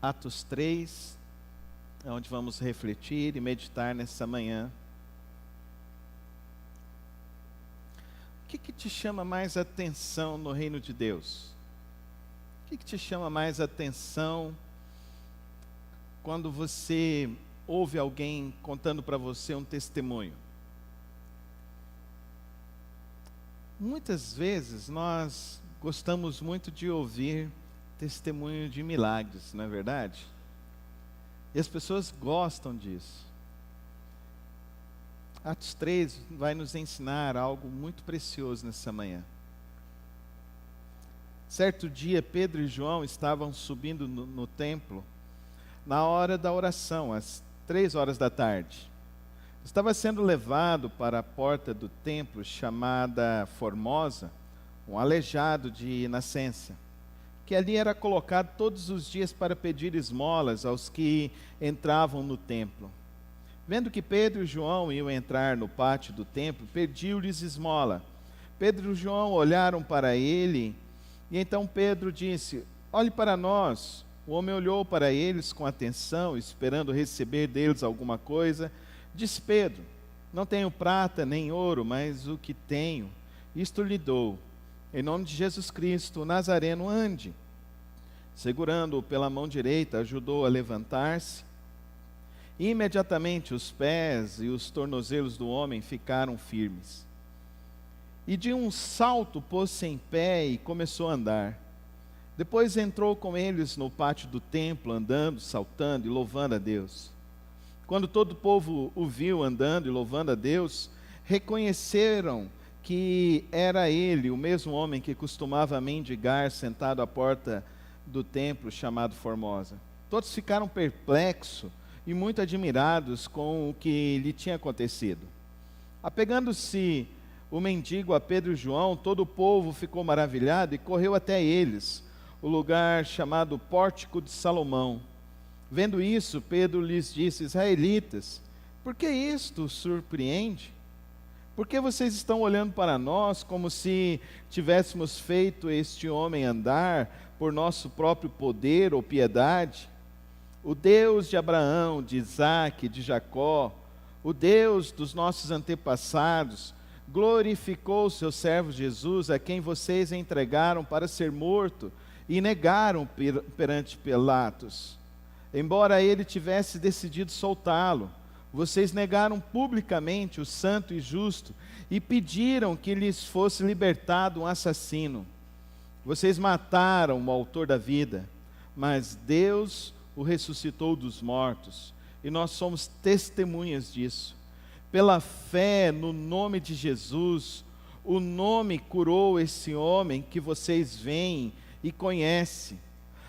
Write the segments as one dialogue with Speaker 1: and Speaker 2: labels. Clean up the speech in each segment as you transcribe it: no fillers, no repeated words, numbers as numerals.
Speaker 1: Atos 3, é onde vamos refletir e meditar nessa manhã. O que te chama mais atenção no reino de Deus? O que te chama mais atenção quando você ouve alguém contando para você um testemunho? Muitas vezes nós gostamos muito de ouvir testemunho de milagres, não é verdade? E as pessoas gostam disso. Atos 3 vai nos ensinar algo muito precioso nessa manhã. Certo dia, Pedro e João estavam subindo no templo na hora da oração, às 3 horas da tarde. Estava sendo levado para a porta do templo chamada Formosa, um aleijado de nascença, que ali era colocado todos os dias para pedir esmolas aos que entravam no templo. Vendo que Pedro e João iam entrar no pátio do templo, pediu-lhes esmola. Pedro e João olharam para ele, e então Pedro disse: "Olhe para nós." O homem olhou para eles com atenção, esperando receber deles alguma coisa. Disse Pedro: "Não tenho prata nem ouro, mas o que tenho, isto lhe dou. Em nome de Jesus Cristo, o Nazareno, ande." Segurando-o pela mão direita, ajudou a levantar-se. Imediatamente os pés e os tornozelos do homem ficaram firmes. E de um salto pôs-se em pé e começou a andar. Depois entrou com eles no pátio do templo, andando, saltando e louvando a Deus. Quando todo o povo o viu andando e louvando a Deus, reconheceram que era ele, o mesmo homem que costumava mendigar sentado à porta do templo chamado Formosa. Todos ficaram perplexos e muito admirados com o que lhe tinha acontecido. Apegando-se o mendigo a Pedro e João, todo o povo ficou maravilhado e correu até eles, o lugar chamado Pórtico de Salomão. Vendo isso, Pedro lhes disse: "Israelitas, por que isto os surpreende? Por que vocês estão olhando para nós como se tivéssemos feito este homem andar por nosso próprio poder ou piedade? O Deus de Abraão, de Isaque, de Jacó, o Deus dos nossos antepassados, glorificou o seu servo Jesus, a quem vocês entregaram para ser morto e negaram perante Pilatos. Embora ele tivesse decidido soltá-lo, vocês negaram publicamente o santo e justo e pediram que lhes fosse libertado um assassino. Vocês mataram o autor da vida, mas Deus o ressuscitou dos mortos, e nós somos testemunhas disso. Pela fé no nome de Jesus, o nome curou esse homem que vocês veem e conhecem.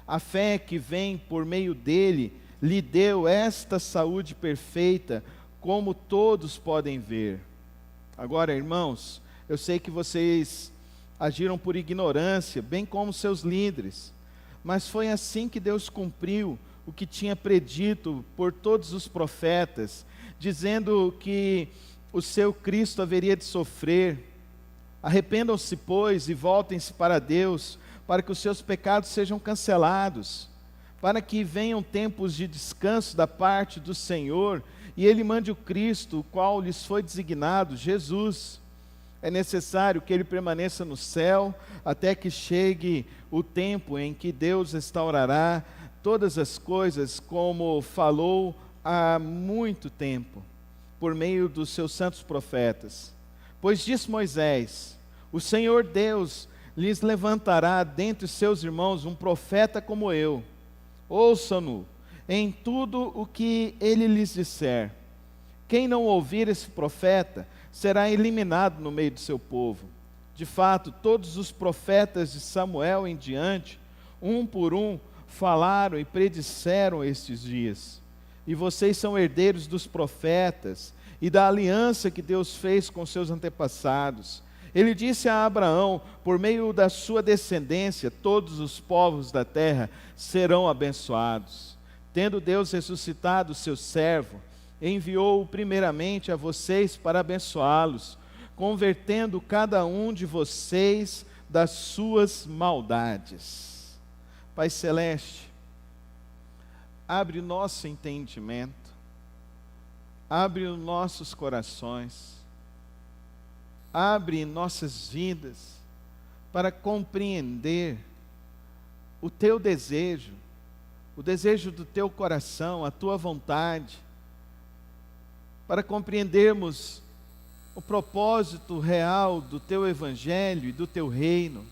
Speaker 1: A fé que vem por meio dele lhe deu esta saúde perfeita, como todos podem ver. Agora, irmãos, eu sei que vocês agiram por ignorância, bem como seus líderes, mas foi assim que Deus cumpriu o que tinha predito por todos os profetas, dizendo que o seu Cristo haveria de sofrer. Arrependam-se, pois, e voltem-se para Deus, para que os seus pecados sejam cancelados, para que venham tempos de descanso da parte do Senhor, e Ele mande o Cristo, o qual lhes foi designado, Jesus. É necessário que Ele permaneça no céu, até que chegue o tempo em que Deus restaurará todas as coisas, como falou há muito tempo, por meio dos seus santos profetas. Pois disse Moisés: "O Senhor Deus lhes levantará dentre os seus irmãos um profeta como eu. Ouçam-no em tudo o que ele lhes disser. Quem não ouvir esse profeta será eliminado no meio do seu povo." De fato, todos os profetas de Samuel em diante, um por um, falaram e predisseram estes dias. E vocês são herdeiros dos profetas e da aliança que Deus fez com seus antepassados. Ele disse a Abraão: "Por meio da sua descendência, todos os povos da terra serão abençoados." Tendo Deus ressuscitado o seu servo, enviou-o primeiramente a vocês para abençoá-los, convertendo cada um de vocês das suas maldades. Pai Celeste, abre o nosso entendimento, abre os nossos corações, abre nossas vidas para compreender o teu desejo, o desejo do teu coração, a tua vontade, para compreendermos o propósito real do teu evangelho e do teu reino,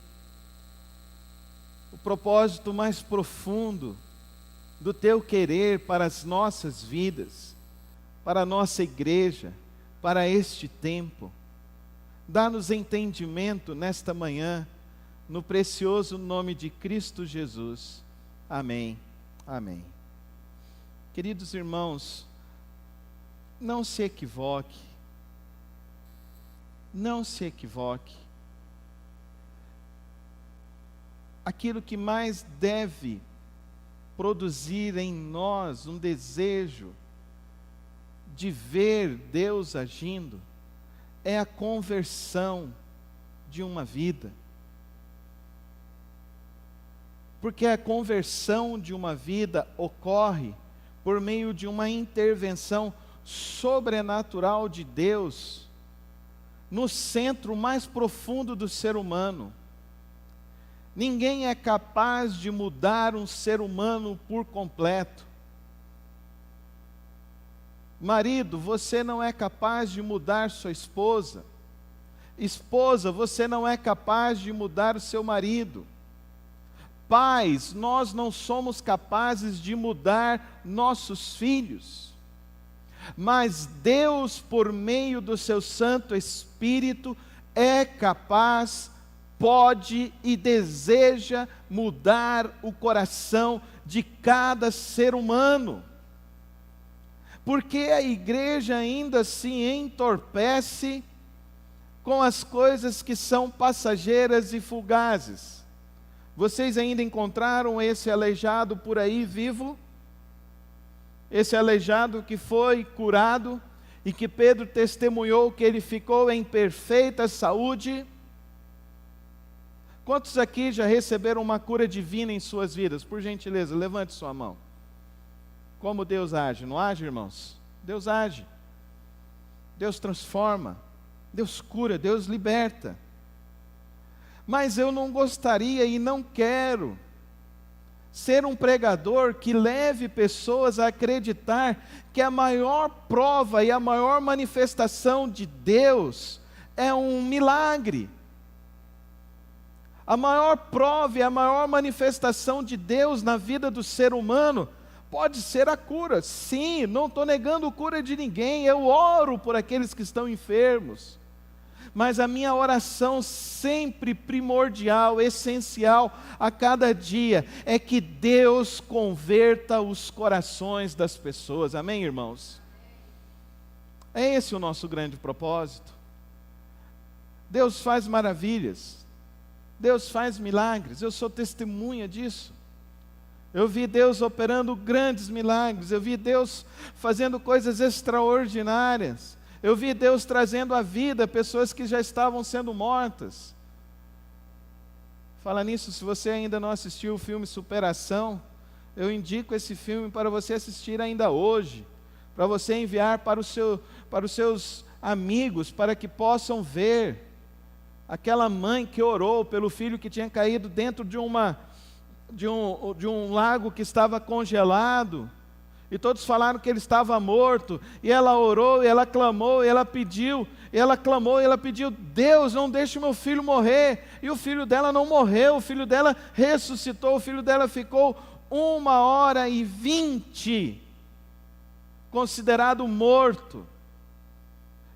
Speaker 1: o propósito mais profundo do teu querer para as nossas vidas, para a nossa igreja, para este tempo. Dá-nos entendimento nesta manhã, no precioso nome de Cristo Jesus. Amém. Amém. Queridos irmãos, não se equivoque. Não se equivoque. Aquilo que mais deve produzir em nós um desejo de ver Deus agindo é a conversão de uma vida. Porque a conversão de uma vida ocorre por meio de uma intervenção sobrenatural de Deus no centro mais profundo do ser humano. Ninguém é capaz de mudar um ser humano por completo. Marido, você não é capaz de mudar sua esposa. Esposa, você não é capaz de mudar o seu marido. Pais, nós não somos capazes de mudar nossos filhos. Mas Deus, por meio do seu Santo Espírito, é capaz, pode e deseja mudar o coração de cada ser humano. Porque a igreja ainda se entorpece com as coisas que são passageiras e fugazes. Vocês ainda encontraram esse aleijado por aí vivo? Esse aleijado que foi curado e que Pedro testemunhou que ele ficou em perfeita saúde? Quantos aqui já receberam uma cura divina em suas vidas? Por gentileza, levante sua mão. Como Deus age, não age, irmãos? Deus age. Deus transforma. Deus cura, Deus liberta. Mas eu não gostaria e não quero ser um pregador que leve pessoas a acreditar que a maior prova e a maior manifestação de Deus é um milagre. A maior prova e a maior manifestação de Deus na vida do ser humano pode ser a cura. Sim, não estou negando a cura de ninguém, eu oro por aqueles que estão enfermos. Mas a minha oração sempre primordial, essencial a cada dia, é que Deus converta os corações das pessoas. Amém, irmãos? É esse o nosso grande propósito. Deus faz maravilhas. Deus faz milagres. Eu sou testemunha disso. Eu vi Deus operando grandes milagres. Eu vi Deus fazendo coisas extraordinárias. Eu vi Deus trazendo à vida pessoas que já estavam sendo mortas. Fala nisso, se você ainda não assistiu o filme Superação, eu indico esse filme para você assistir ainda hoje, para você enviar para os seus amigos, para que possam ver aquela mãe que orou pelo filho que tinha caído dentro de um lago que estava congelado. E todos falaram que ele estava morto, e ela orou, e ela clamou, e ela pediu, e ela clamou, e ela pediu: Deus, não deixe o meu filho morrer. E o filho dela não morreu, o filho dela ressuscitou, o filho dela ficou 1h20 considerado morto.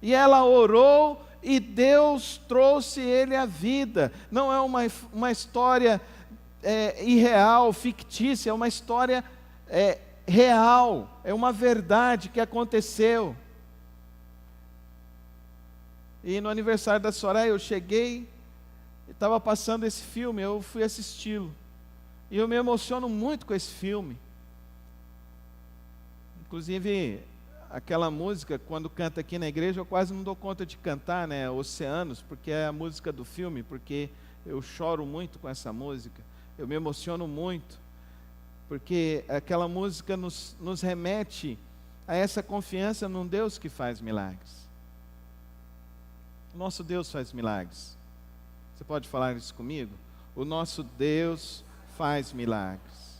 Speaker 1: E ela orou, e Deus trouxe ele à vida. Não é uma história irreal, fictícia, é uma história real, é uma verdade que aconteceu. E no aniversário da Soraya eu cheguei, estava passando esse filme, eu fui assisti-lo, e eu me emociono muito com esse filme. Inclusive, aquela música, quando canta aqui na igreja, eu quase não dou conta de cantar, né, Oceanos, porque é a música do filme, porque eu choro muito com essa música, eu me emociono muito. porque aquela música nos remete a essa confiança num Deus que faz milagres. O nosso Deus faz milagres. Você pode falar isso comigo? O nosso Deus faz milagres.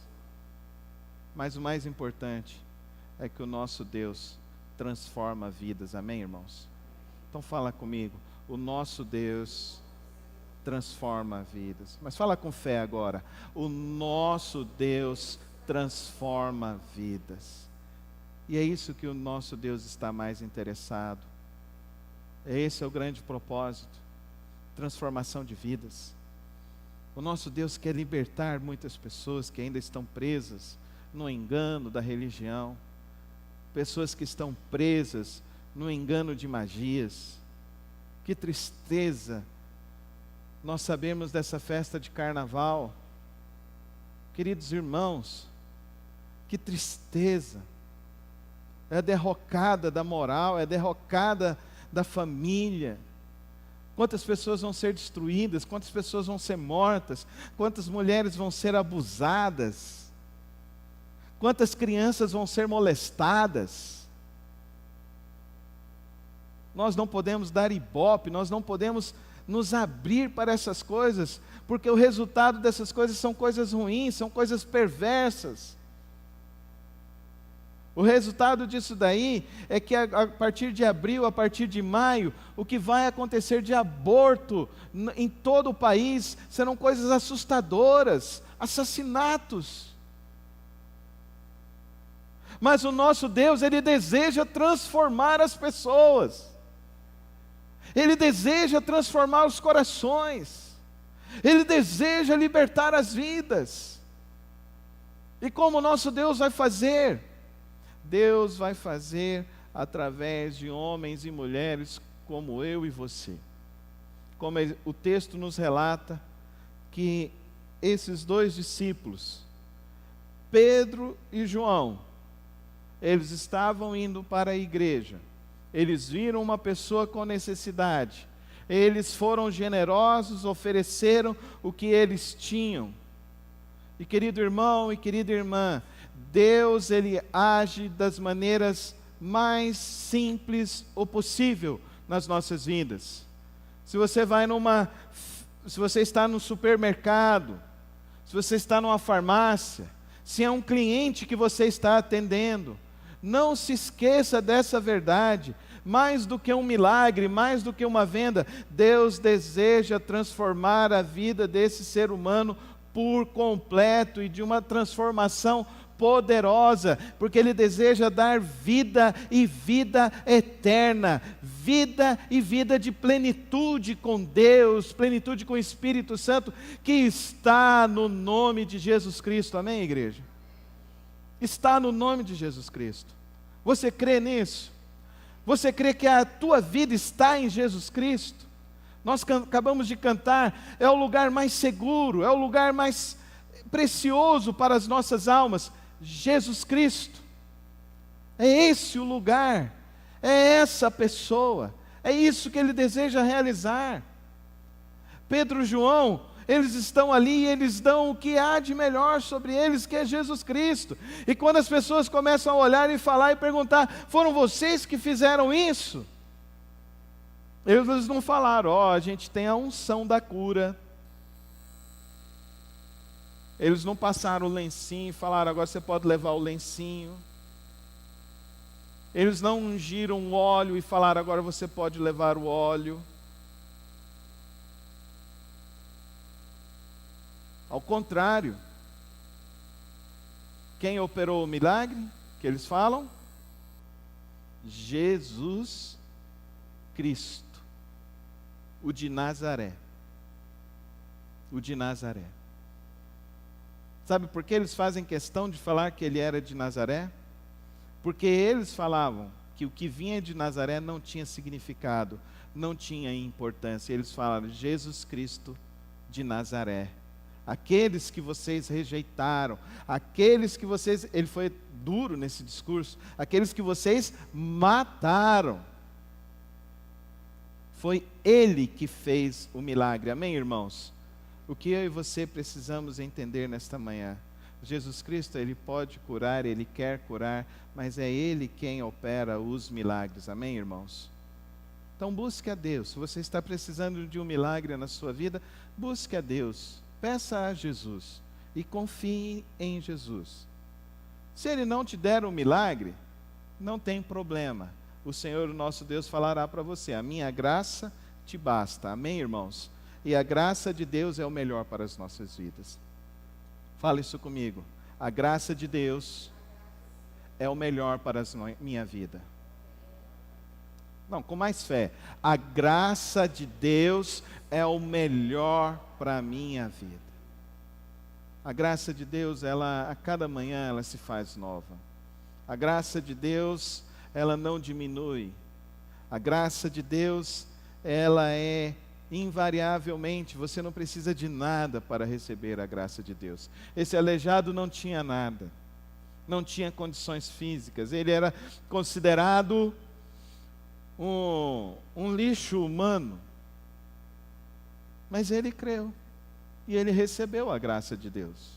Speaker 1: Mas o mais importante é que o nosso Deus transforma vidas. Amém, irmãos? Então fala comigo. O nosso Deus transforma vidas. Mas fala com fé agora. O nosso Deus transforma vidas. E é isso que o nosso Deus está mais interessado. Esse é o grande propósito. Transformação de vidas. O nosso Deus quer libertar muitas pessoas que ainda estão presas no engano da religião. Pessoas que estão presas no engano de magias. Que tristeza nós sabemos dessa festa de carnaval. Queridos irmãos, que tristeza. É a derrocada da moral, é a derrocada da família. Quantas pessoas vão ser destruídas, quantas pessoas vão ser mortas, quantas mulheres vão ser abusadas, quantas crianças vão ser molestadas. Nós não podemos dar ibope, nós não podemos nos abrir para essas coisas, porque o resultado dessas coisas são coisas ruins, são coisas perversas. O resultado disso daí é que a partir de abril, a partir de maio, o que vai acontecer de aborto em todo o país serão coisas assustadoras, assassinatos. Mas o nosso Deus, Ele deseja transformar as pessoas. Ele deseja transformar os corações. Ele deseja libertar as vidas. E como o nosso Deus vai fazer? Deus vai fazer através de homens e mulheres como eu e você. Como o texto nos relata que esses dois discípulos, Pedro e João, eles estavam indo para a igreja. Eles viram uma pessoa com necessidade. Eles foram generosos, ofereceram o que eles tinham. E querido irmão e querida irmã, Deus, Ele age das maneiras mais simples o possível nas nossas vidas. Se você está no supermercado, se você está numa farmácia, se é um cliente que você está atendendo, não se esqueça dessa verdade. Mais do que um milagre, mais do que uma venda, Deus deseja transformar a vida desse ser humano por completo e de uma transformação poderosa, porque Ele deseja dar vida e vida eterna, vida e vida de plenitude com Deus, plenitude com o Espírito Santo, que está no nome de Jesus Cristo. Amém, igreja? Está no nome de Jesus Cristo. Você crê nisso? Você crê que a tua vida está em Jesus Cristo? Nós acabamos de cantar, é o lugar mais seguro, é o lugar mais precioso para as nossas almas, Jesus Cristo. É esse o lugar, é essa pessoa, é isso que Ele deseja realizar. Pedro e João, eles estão ali e eles dão o que há de melhor sobre eles, que é Jesus Cristo. E quando as pessoas começam a olhar e falar e perguntar, foram vocês que fizeram isso? Eles não falaram, a gente tem a unção da cura. Eles não passaram o lencinho e falaram, agora você pode levar o lencinho. Eles não ungiram o óleo e falaram, agora você pode levar o óleo. Ao contrário, quem operou o milagre, que eles falam? Jesus Cristo, o de Nazaré. O de Nazaré. Sabe por que eles fazem questão de falar que ele era de Nazaré? Porque eles falavam que o que vinha de Nazaré não tinha significado, não tinha importância. Eles falaram, Jesus Cristo de Nazaré. Aqueles que vocês rejeitaram, aqueles que vocês, ele foi duro nesse discurso, aqueles que vocês mataram. Foi Ele que fez o milagre, amém, irmãos? O que eu e você precisamos entender nesta manhã? Jesus Cristo, Ele pode curar, Ele quer curar, mas é Ele quem opera os milagres. Amém, irmãos? Então busque a Deus. Se você está precisando de um milagre na sua vida, busque a Deus. Peça a Jesus e confie em Jesus. Se Ele não te der um milagre, não tem problema. O Senhor, nosso Deus, falará para você: a minha graça te basta. Amém, irmãos? E a graça de Deus é o melhor para as nossas vidas. Fala isso comigo. A graça de Deus é o melhor para a minha vida. Não, com mais fé. A graça de Deus é o melhor para a minha vida. A graça de Deus, ela, a cada manhã, ela se faz nova. A graça de Deus, ela não diminui. A graça de Deus, ela é invariavelmente, você não precisa de nada para receber a graça de Deus. Esse aleijado não tinha nada, não tinha condições físicas, ele era considerado um lixo humano, mas ele creu e ele recebeu a graça de Deus.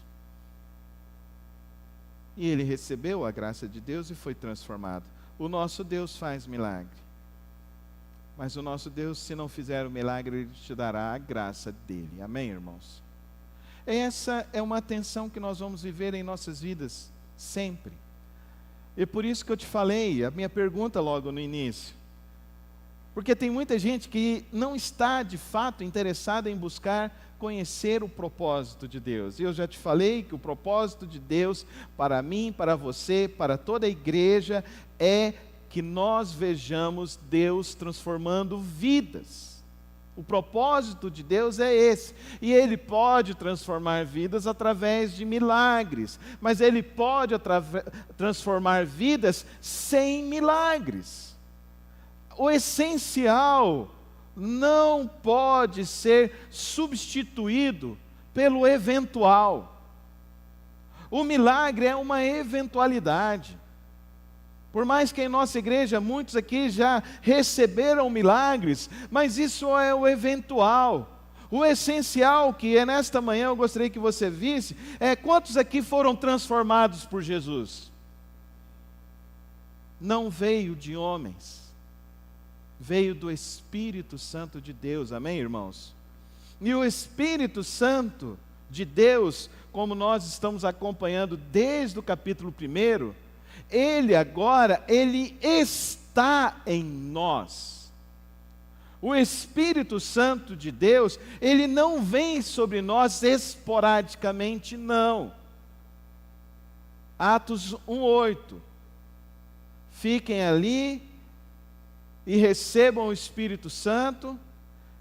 Speaker 1: E ele recebeu a graça de Deus e foi transformado. O nosso Deus faz milagre. Mas o nosso Deus, se não fizer o milagre, Ele te dará a graça dEle. Amém, irmãos? Essa é uma atenção que nós vamos viver em nossas vidas, sempre. E por isso que eu te falei, a minha pergunta logo no início. Porque tem muita gente que não está, de fato, interessada em buscar conhecer o propósito de Deus. E eu já te falei que o propósito de Deus, para mim, para você, para toda a igreja, é que nós vejamos Deus transformando vidas. O propósito de Deus é esse. E Ele pode transformar vidas através de milagres. Mas Ele pode transformar vidas sem milagres. O essencial não pode ser substituído pelo eventual. O milagre é uma eventualidade. Por mais que em nossa igreja muitos aqui já receberam milagres, mas isso é o eventual. O essencial que é nesta manhã eu gostaria que você visse é quantos aqui foram transformados por Jesus. Não veio de homens, veio do Espírito Santo de Deus, amém, irmãos? E o Espírito Santo de Deus, como nós estamos acompanhando desde o capítulo 1, Ele está em nós. O Espírito Santo de Deus, Ele não vem sobre nós esporadicamente, não. Atos 1:8. Fiquem ali e recebam o Espírito Santo,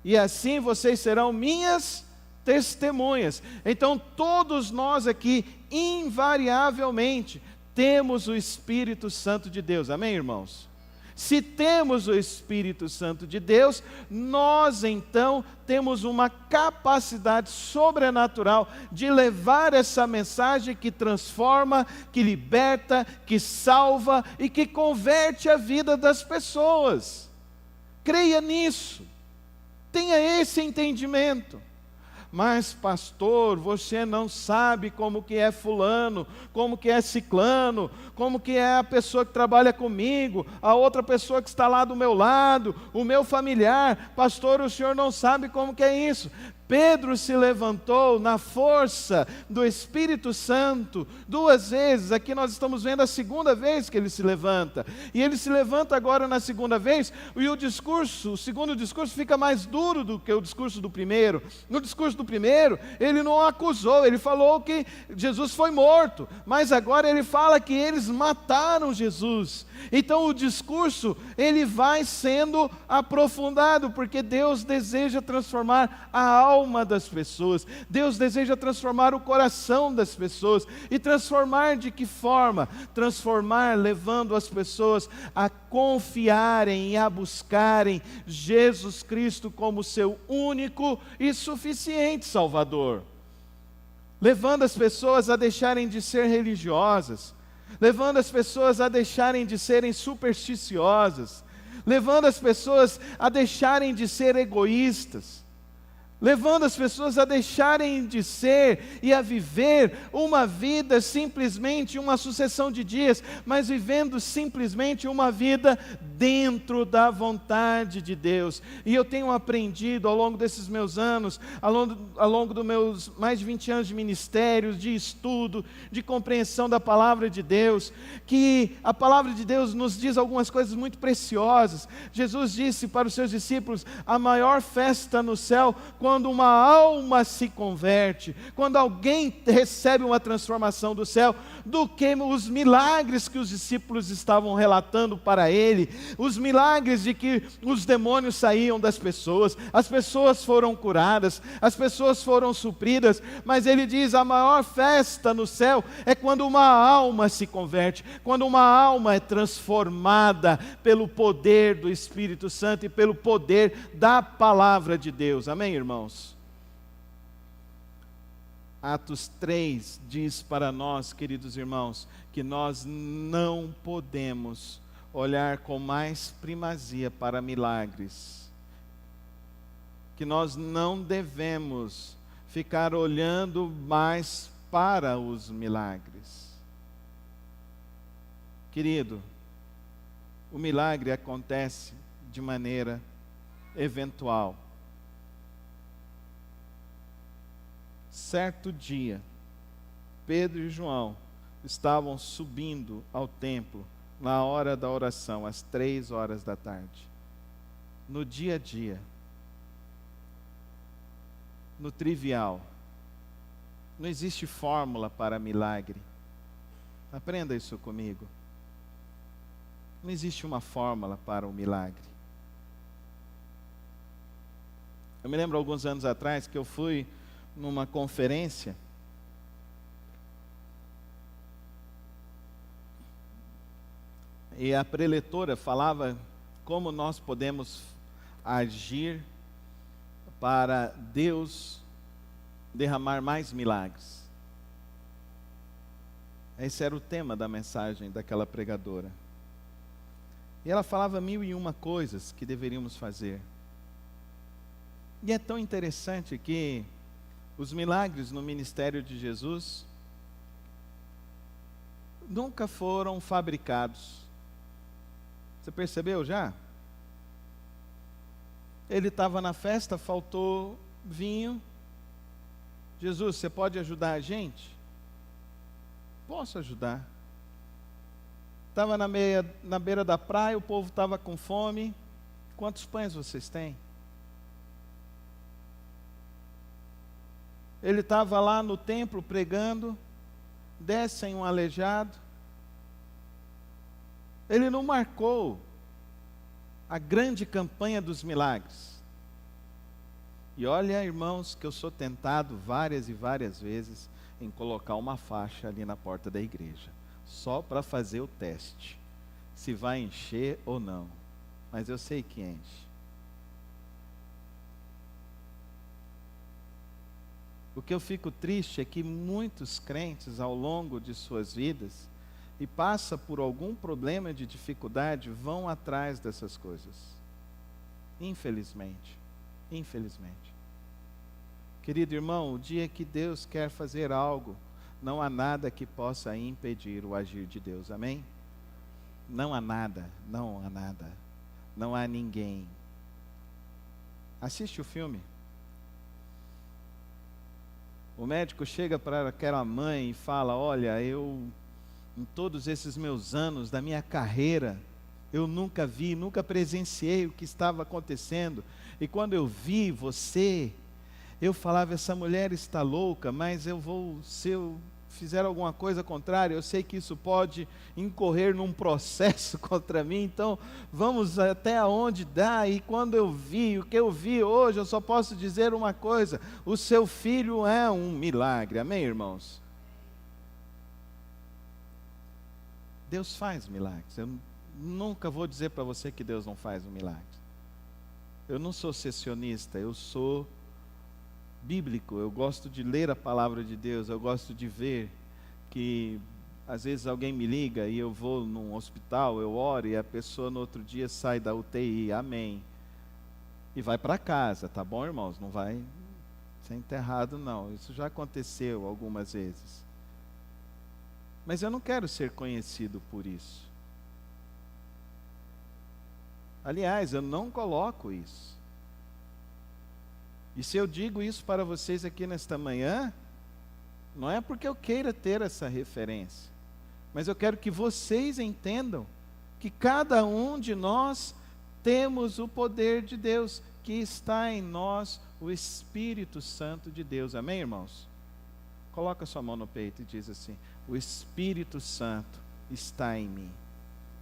Speaker 1: e assim vocês serão minhas testemunhas. Então todos nós aqui, invariavelmente, temos o Espírito Santo de Deus, amém, irmãos? Se temos o Espírito Santo de Deus, nós então temos uma capacidade sobrenatural de levar essa mensagem que transforma, que liberta, que salva e que converte a vida das pessoas. Creia nisso, tenha esse entendimento. Mas pastor, você não sabe como que é fulano, como que é ciclano, como que é a pessoa que trabalha comigo, a outra pessoa que está lá do meu lado, o meu familiar. Pastor, o senhor não sabe como que é isso. Pedro se levantou na força do Espírito Santo 2 vezes. Aqui nós estamos vendo a segunda vez que ele se levanta. E ele se levanta agora na segunda vez, e o segundo discurso fica mais duro do que o discurso do primeiro. No discurso do primeiro, ele não acusou, ele falou que Jesus foi morto, mas agora ele fala que eles mataram Jesus. Então o discurso, ele vai sendo aprofundado, porque Deus deseja transformar a alma das pessoas, Deus deseja transformar o coração das pessoas. E transformar de que forma? Transformar levando as pessoas a confiarem e a buscarem Jesus Cristo como seu único e suficiente Salvador, levando as pessoas a deixarem de ser religiosas, levando as pessoas a deixarem de serem supersticiosas, levando as pessoas a deixarem de ser egoístas, levando as pessoas a deixarem de ser e a viver uma vida simplesmente uma sucessão de dias, mas vivendo simplesmente uma vida dentro da vontade de Deus. E eu tenho aprendido ao longo desses meus anos, ao longo dos meus mais de 20 anos de ministério, de estudo, de compreensão da palavra de Deus, que a palavra de Deus nos diz algumas coisas muito preciosas. Jesus disse para os seus discípulos: a maior festa no céu, quando uma alma se converte, quando alguém recebe uma transformação do céu, do que os milagres que os discípulos estavam relatando para ele, os milagres de que os demônios saíam das pessoas, as pessoas foram curadas, as pessoas foram supridas. Mas ele diz: a maior festa no céu é quando uma alma se converte, quando uma alma é transformada pelo poder do Espírito Santo e pelo poder da palavra de Deus. Amém, irmãos? Atos 3 diz para nós, queridos irmãos, que nós não podemos olhar com mais primazia para milagres, que nós não devemos ficar olhando mais para os milagres. Querido, o milagre acontece de maneira eventual. Certo dia, Pedro e João estavam subindo ao templo na hora da oração, às 3 horas da tarde. No dia a dia, no trivial, não existe fórmula para milagre. Aprenda isso comigo. Não existe uma fórmula para o milagre. Eu me lembro alguns anos atrás que eu fui numa conferência, e a preletora falava como nós podemos agir para Deus derramar mais milagres. Esse era o tema da mensagem daquela pregadora. E ela falava 1001 coisas que deveríamos fazer. E é tão interessante que os milagres no ministério de Jesus nunca foram fabricados. Você percebeu já? Ele estava na festa, faltou vinho. Jesus, você pode ajudar a gente? Posso ajudar. Estava na beira da praia, o povo estava com fome. Quantos pães vocês têm? Ele estava lá no templo pregando, descem um aleijado. Ele não marcou a grande campanha dos milagres. E olha, irmãos, que eu sou tentado várias e várias vezes em colocar uma faixa ali na porta da igreja, só para fazer o teste, se vai encher ou não. Mas eu sei que enche. O que eu fico triste é que muitos crentes, ao longo de suas vidas, e passa por algum problema de dificuldade, vão atrás dessas coisas. Infelizmente. Infelizmente. Querido irmão, o dia que Deus quer fazer algo, não há nada que possa impedir o agir de Deus. Amém? Não há nada, não há nada. Não há ninguém. Assiste o filme. O médico chega para aquela mãe e fala: olha, eu, em todos esses meus anos da minha carreira, eu nunca vi, nunca presenciei o que estava acontecendo. E quando eu vi você, eu falava: essa mulher está louca, mas se eu fizer alguma coisa contrária, eu sei que isso pode incorrer num processo contra mim, então vamos até aonde dá. E quando eu vi, o que eu vi hoje, eu só posso dizer uma coisa: o seu filho é um milagre. Amém, irmãos? Deus faz milagres. Eu nunca vou dizer para você que Deus não faz um milagre. Eu não sou secessionista, eu sou bíblico. Eu gosto de ler a palavra de Deus, eu gosto de ver que às vezes alguém me liga e eu vou num hospital, eu oro e a pessoa no outro dia sai da UTI, amém, e vai para casa, tá bom, irmãos? Não vai ser enterrado não, isso já aconteceu algumas vezes. Mas eu não quero ser conhecido por isso. Aliás, eu não coloco isso. E se eu digo isso para vocês aqui nesta manhã, não é porque eu queira ter essa referência, mas eu quero que vocês entendam que cada um de nós temos o poder de Deus, que está em nós, o Espírito Santo de Deus. Amém, irmãos? Coloca sua mão no peito e diz assim: o Espírito Santo está em mim.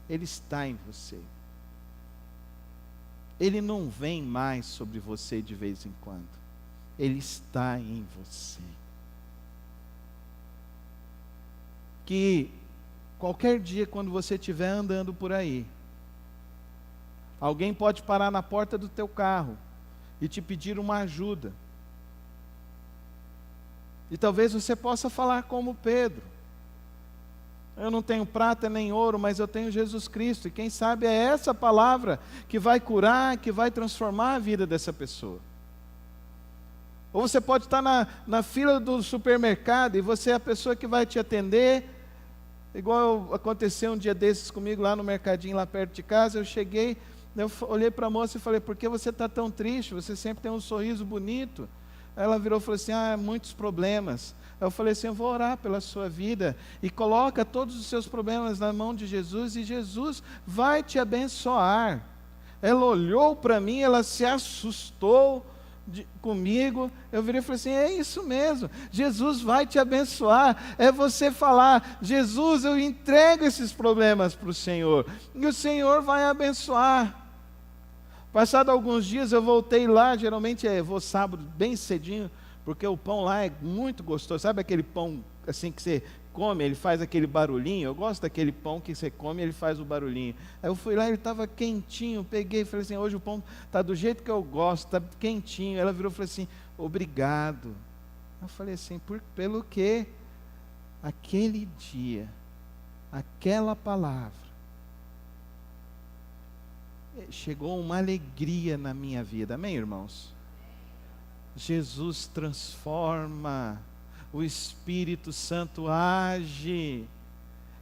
Speaker 1: Ele está em você. Ele não vem mais sobre você de vez em quando. Ele está em você. Que qualquer dia, quando você estiver andando por aí, alguém pode parar na porta do teu carro e te pedir uma ajuda. E talvez você possa falar como Pedro: eu não tenho prata nem ouro, mas eu tenho Jesus Cristo. E quem sabe é essa palavra que vai curar, que vai transformar a vida dessa pessoa. Ou você pode estar na fila do supermercado e você é a pessoa que vai te atender. Igual aconteceu um dia desses comigo lá no mercadinho, lá perto de casa. Eu cheguei, eu olhei para a moça e falei: por que você está tão triste? Você sempre tem um sorriso bonito. Aí ela virou e falou assim: muitos problemas. Eu falei assim: eu vou orar pela sua vida, e coloca todos os seus problemas na mão de Jesus, e Jesus vai te abençoar. Ela olhou para mim, ela se assustou comigo. Eu virei e falei assim: é isso mesmo, Jesus vai te abençoar. É você falar: Jesus, eu entrego esses problemas para o Senhor, e o Senhor vai abençoar. Passado alguns dias eu voltei lá, geralmente eu vou sábado bem cedinho, porque o pão lá é muito gostoso. Sabe aquele pão assim que você come, ele faz aquele barulhinho? Eu gosto daquele pão que você come e ele faz o barulhinho. Aí eu fui lá, ele estava quentinho, peguei e falei assim: hoje o pão está do jeito que eu gosto, está quentinho. Ela virou e falou assim: obrigado. Eu falei assim: pelo quê? Aquele dia, aquela palavra, chegou uma alegria na minha vida. Amém, irmãos? Jesus transforma, o Espírito Santo age.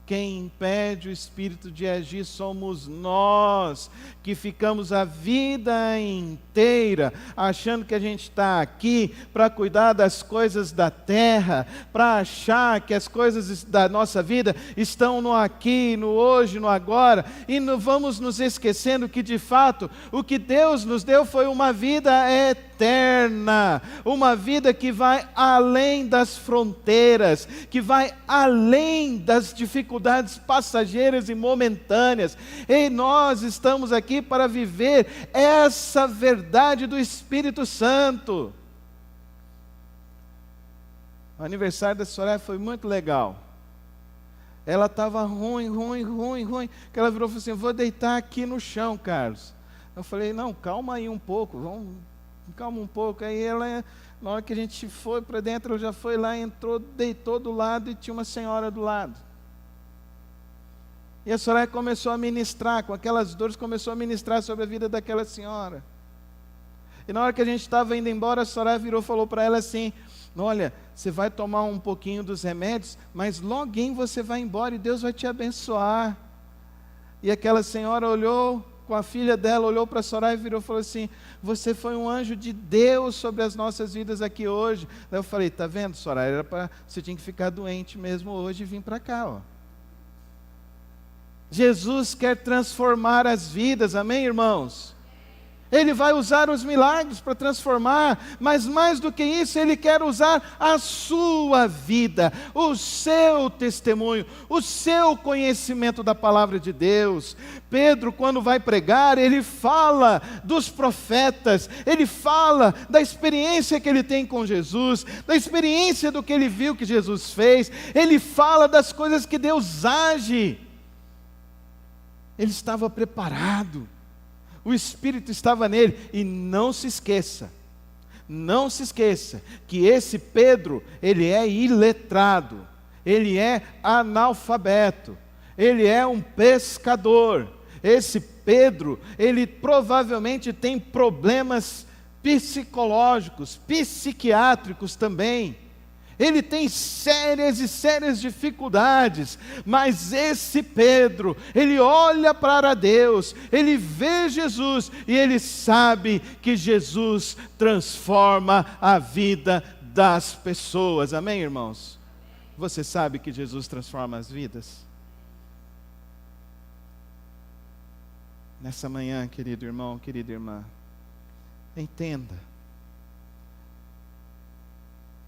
Speaker 1: Quem impede o Espírito de agir somos nós, que ficamos a vida inteira achando que a gente está aqui para cuidar das coisas da terra, para achar que as coisas da nossa vida estão no aqui, no hoje, no agora, e vamos nos esquecendo que de fato o que Deus nos deu foi uma vida eterna, uma vida que vai além das fronteiras, que vai além das dificuldades passageiras e momentâneas. E nós estamos aqui para viver essa verdade do Espírito Santo. O aniversário da Soraya foi muito legal. Ela estava ruim, que ela virou e falou assim: vou deitar aqui no chão, Carlos. Eu falei: não, calma aí um pouco, calma um pouco. Aí ela, na hora que a gente foi para dentro, ela já foi lá, entrou, deitou do lado e tinha uma senhora do lado. E a Soraya começou a ministrar, com aquelas dores, começou a ministrar sobre a vida daquela senhora. E na hora que a gente estava indo embora, a Soraya virou e falou para ela assim: olha, você vai tomar um pouquinho dos remédios, mas loguinho você vai embora e Deus vai te abençoar. E aquela senhora olhou com a filha dela, olhou para a Soraya e virou e falou assim: você foi um anjo de Deus sobre as nossas vidas aqui hoje. Daí eu falei: tá vendo, Soraya, você tinha que ficar doente mesmo hoje e vir para cá, ó. Jesus quer transformar as vidas, amém, irmãos? Ele vai usar os milagres para transformar, mas mais do que isso, Ele quer usar a sua vida, o seu testemunho, o seu conhecimento da palavra de Deus. Pedro, quando vai pregar, ele fala dos profetas, ele fala da experiência que ele tem com Jesus, da experiência do que ele viu que Jesus fez, ele fala das coisas que Deus age. Ele estava preparado, o Espírito estava nele. E não se esqueça que esse Pedro, ele é iletrado, ele é analfabeto, ele é um pescador. Esse Pedro, ele provavelmente tem problemas psicológicos, psiquiátricos também. Ele tem sérias e sérias dificuldades, mas esse Pedro, ele olha para Deus, ele vê Jesus e ele sabe que Jesus transforma a vida das pessoas. Amém, irmãos? Você sabe que Jesus transforma as vidas? Nessa manhã, querido irmão, querida irmã, entenda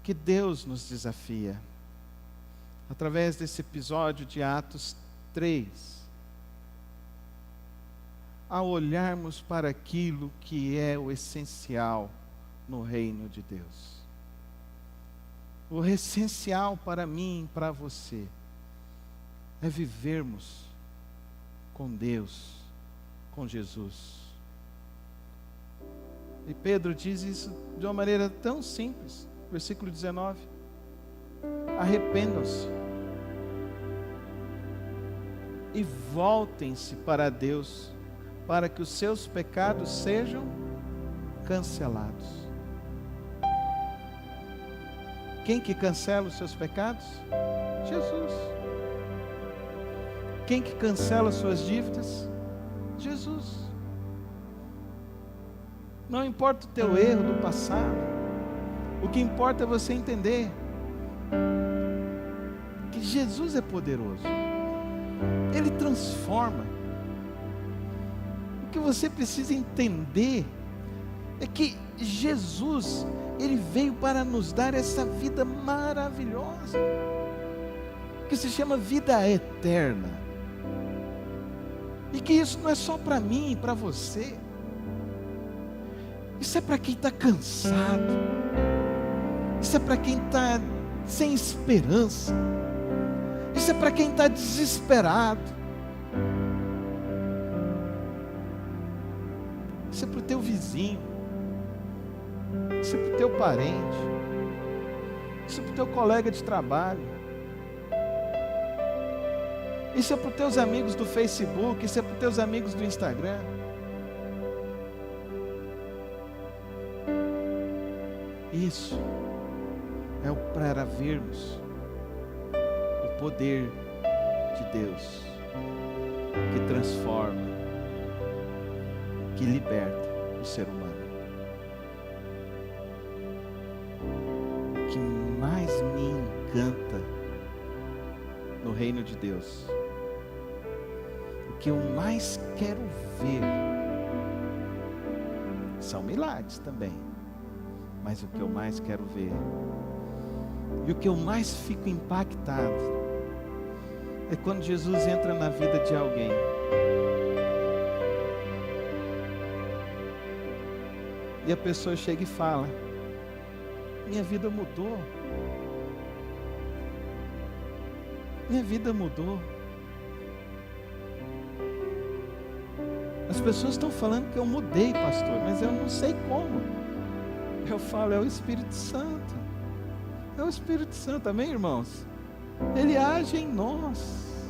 Speaker 1: que Deus nos desafia, através desse episódio de Atos 3, a olharmos para aquilo que é o essencial no reino de Deus. O essencial para mim e para você é vivermos com Deus, com Jesus. E Pedro diz isso de uma maneira tão simples. Versículo 19: arrependam-se e voltem-se para Deus, para que os seus pecados sejam cancelados. Quem que cancela os seus pecados? Jesus. Quem que cancela as suas dívidas? Jesus. Não importa o teu erro do passado, o que importa é você entender que Jesus é poderoso. Ele transforma. O que você precisa entender é que Jesus, Ele veio para nos dar essa vida maravilhosa, que se chama vida eterna. E que isso não é só para mim e para você. Isso é para quem está cansado. Isso é para quem está sem esperança. Isso é para quem está desesperado. Isso é para o teu vizinho. Isso é para o teu parente. Isso é para o teu colega de trabalho. Isso é para os teus amigos do Facebook. Isso é para os teus amigos do Instagram. Isso é para vermos o poder de Deus, que transforma, que liberta o ser humano. O que mais me encanta no reino de Deus, o que eu mais quero ver, são milagres também, mas o que eu mais quero ver, e o que eu mais fico impactado, é quando Jesus entra na vida de alguém. E a pessoa chega e fala: minha vida mudou. Minha vida mudou. As pessoas estão falando que eu mudei, pastor, mas eu não sei como. Eu falo, é o Espírito Santo. É o Espírito Santo, amém, irmãos? Ele age em nós.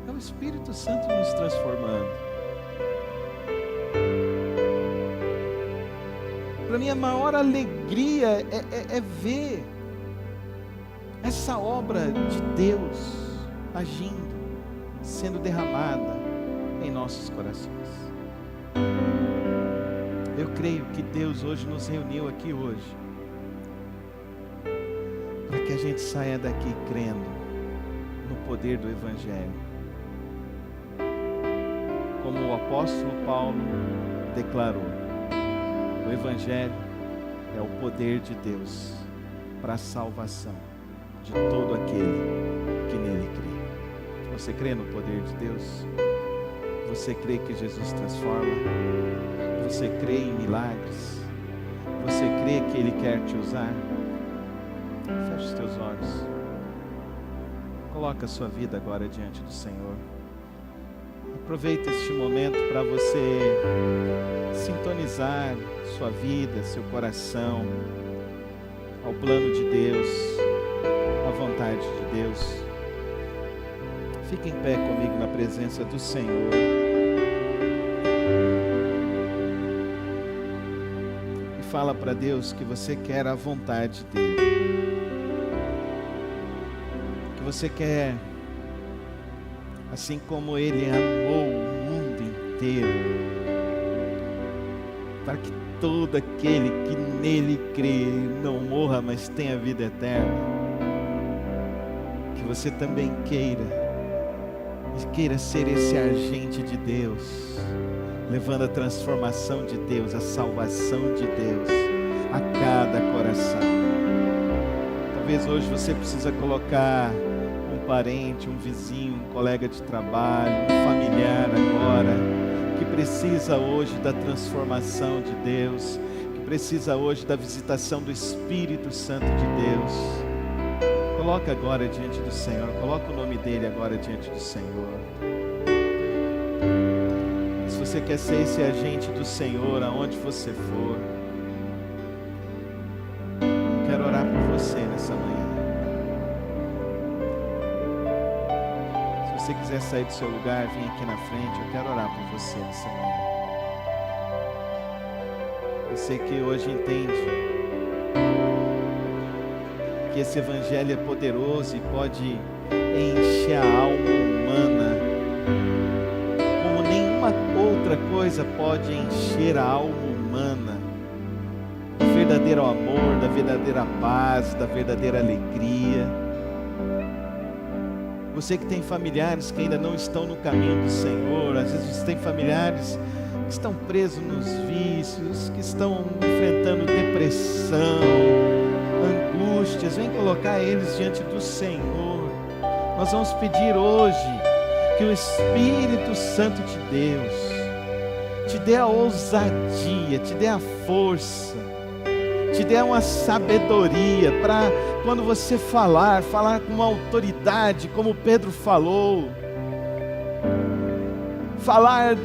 Speaker 1: É o Espírito Santo nos transformando. Para mim a maior alegria é ver essa obra de Deus agindo, sendo derramada em nossos corações. Eu creio que Deus hoje nos reuniu aqui hoje para que a gente saia daqui crendo no poder do Evangelho, como o apóstolo Paulo declarou: o Evangelho é o poder de Deus para a salvação de todo aquele que nele crê. Você crê no poder de Deus? Você crê que Jesus transforma? Você crê em milagres? Você crê que Ele quer te usar? Feche os teus olhos. Coloca a sua vida agora diante do Senhor. Aproveita este momento para você sintonizar sua vida, seu coração ao plano de Deus, à vontade de Deus. Fique em pé comigo na presença do Senhor. fala para Deus que você quer a vontade dele. Que você quer, assim como ele amou o mundo inteiro, para que todo aquele que nele crê não morra, mas tenha vida eterna. Que você também queira ser esse agente de Deus, levando a transformação de Deus, a salvação de Deus a cada coração. Talvez hoje você precisa colocar um parente, um vizinho, um colega de trabalho, um familiar agora, que precisa hoje da transformação de Deus, que precisa hoje da visitação do Espírito Santo de Deus. Coloca agora diante do Senhor, coloca o nome dele agora diante do Senhor. Se você quer ser esse agente do Senhor, aonde você for, eu quero orar por você nessa manhã. Se você quiser sair do seu lugar, vir aqui na frente, eu quero orar por você nessa manhã. Você que hoje entende que esse evangelho é poderoso e pode encher a alma humana como nenhuma outra coisa pode encher a alma humana do verdadeiro amor, da verdadeira paz, da verdadeira alegria. Você que tem familiares que ainda não estão no caminho do Senhor, às vezes você tem familiares que estão presos nos vícios, que estão enfrentando depressão, angústias, vem colocar eles diante do Senhor. Nós vamos pedir hoje que o Espírito Santo de Deus te dê a ousadia, te dê a força, te dê uma sabedoria para quando você falar com uma autoridade, como Pedro falou, falar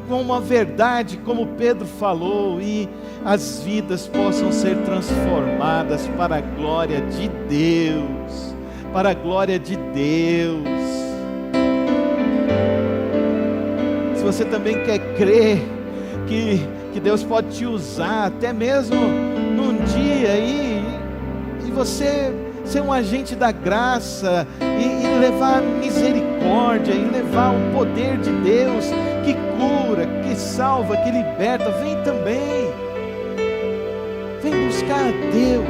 Speaker 1: com uma verdade, como Pedro falou, e as vidas possam ser transformadas para a glória de Deus, para a glória de Deus. Se você também quer crer que Deus pode te usar, até mesmo num dia, e você ser um agente da graça, e levar a misericórdia, e levar o poder de Deus, que cura, que salva, que liberta, vem também. Vem buscar a Deus.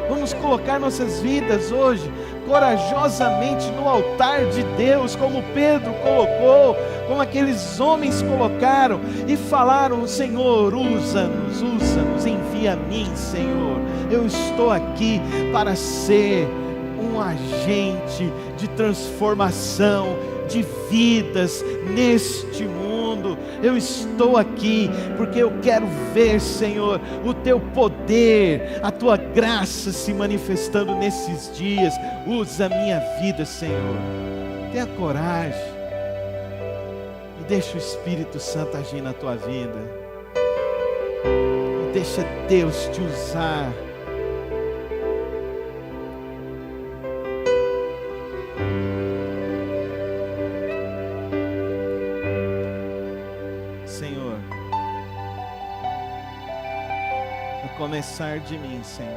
Speaker 1: Vamos colocar nossas vidas hoje corajosamente no altar de Deus, como Pedro colocou, como aqueles homens colocaram e falaram: Senhor, usa-nos, envia a mim, Senhor. Eu estou aqui para ser um agente de transformação de vidas neste mundo. Eu estou aqui porque eu quero ver, Senhor, o teu poder, a tua graça se manifestando nesses dias. Usa a minha vida, Senhor. Tenha coragem e deixa o Espírito Santo agir na tua vida, e deixa Deus te usar. Começar de mim, Senhor.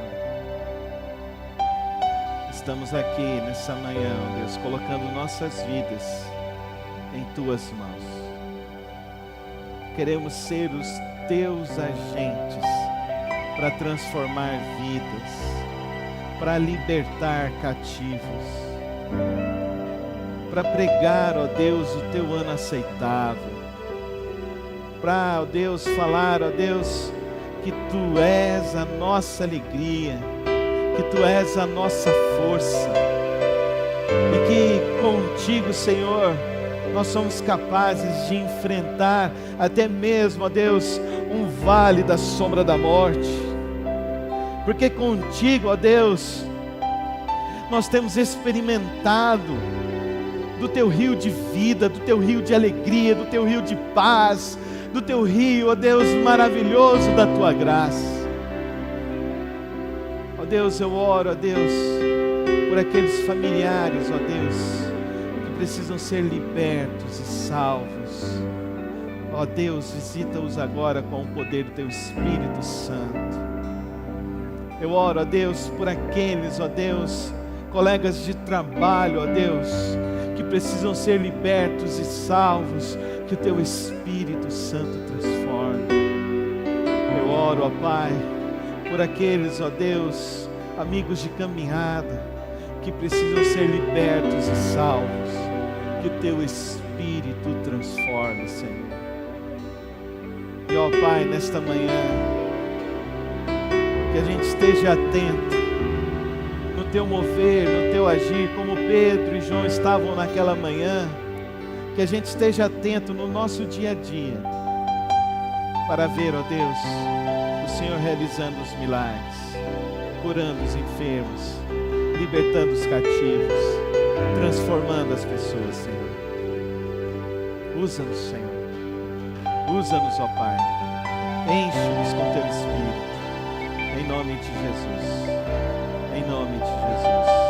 Speaker 1: Estamos aqui nessa manhã, ó Deus, colocando nossas vidas em tuas mãos. Queremos ser os teus agentes para transformar vidas, para libertar cativos, para pregar, ó Deus, o teu ano aceitável, para, ó Deus, falar, ó Deus, que tu és a nossa alegria, que tu és a nossa força, e que contigo, Senhor, nós somos capazes de enfrentar até mesmo, ó Deus, um vale da sombra da morte, porque contigo, ó Deus, nós temos experimentado do teu rio de vida, do teu rio de alegria, do teu rio de paz, do teu rio, ó Deus, maravilhoso da tua graça. Ó Deus, eu oro, ó Deus, por aqueles familiares, ó Deus, que precisam ser libertos e salvos. Ó Deus, visita-os agora com o poder do Teu Espírito Santo. Eu oro, ó Deus, por aqueles, ó Deus, colegas de trabalho, ó Deus, que precisam ser libertos e salvos, que o Teu Espírito Santo transforme. Eu oro, ó Pai, por aqueles, ó Deus, amigos de caminhada, que precisam ser libertos e salvos, que o Teu Espírito transforme, Senhor. E ó Pai, nesta manhã, que a gente esteja atento no Teu mover, no Teu agir, como Pedro e João estavam naquela manhã, que a gente esteja atento no nosso dia a dia, para ver, ó Deus, o Senhor realizando os milagres, curando os enfermos, libertando os cativos, transformando as pessoas, Senhor. Usa-nos, Senhor. Usa-nos, ó Pai. Enche-nos com Teu Espírito. Em nome de Jesus. Em nome de Jesus.